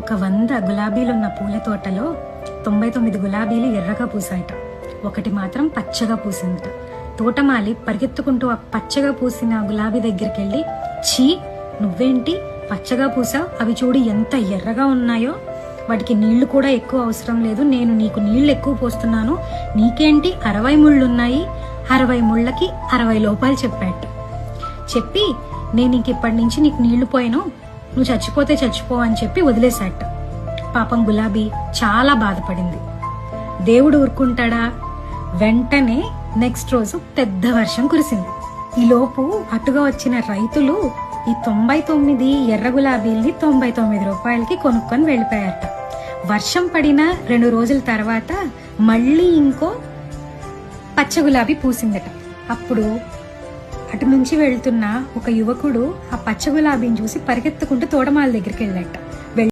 ఒక 100 గులాబీలున్న పూల తోటలో 99 గులాబీలు ఎర్రగా పూసాయట. ఒకటి మాత్రం పచ్చగా పూసిందట. తోటమాలి పరిగెత్తుకుంటూ ఆ పచ్చగా పూసిన గులాబీ దగ్గరికి వెళ్ళి, ఛీ, నువ్వేంటి పచ్చగా పూసావు? అవి చూడు ఎంత ఎర్రగా ఉన్నాయో, వాటికి నీళ్లు కూడా ఎక్కువ అవసరం లేదు, నేను నీకు నీళ్లు ఎక్కువ పోస్తున్నాను, నీకేంటి 60 ముళ్ళున్నాయి, 60 ముళ్ళకి 60 రూపాయలు చెప్పాట. చెప్పి నేను ఇంక ఇప్పటి నుంచి నీకు నీళ్లు పోయాను, నువ్వు చచ్చిపోతే చచ్చిపో అని చెప్పి వదిలేశాట. పాపం గులాబీ చాలా బాధపడింది. దేవుడు ఊరుకుంటాడా? వెంటనే నెక్స్ట్ రోజు పెద్ద వర్షం కురిసింది. ఈలోపు అటుగా వచ్చిన రైతులు ఈ 99 ఎర్ర గులాబీల్ని 99 రూపాయలకి కొనుక్కొని వెళ్ళిపోయారట. వర్షం పడిన 2 రోజుల తర్వాత మళ్ళీ ఇంకో పచ్చ గులాబీ పూసిందట. అప్పుడు అటు నుంచి వెళ్తున్న ఒక యువకుడు ఆ పచ్చ గులాబీని చూసి పరిగెత్తుకుంటూ తోటమాల దగ్గరికి వెళ్ళాట.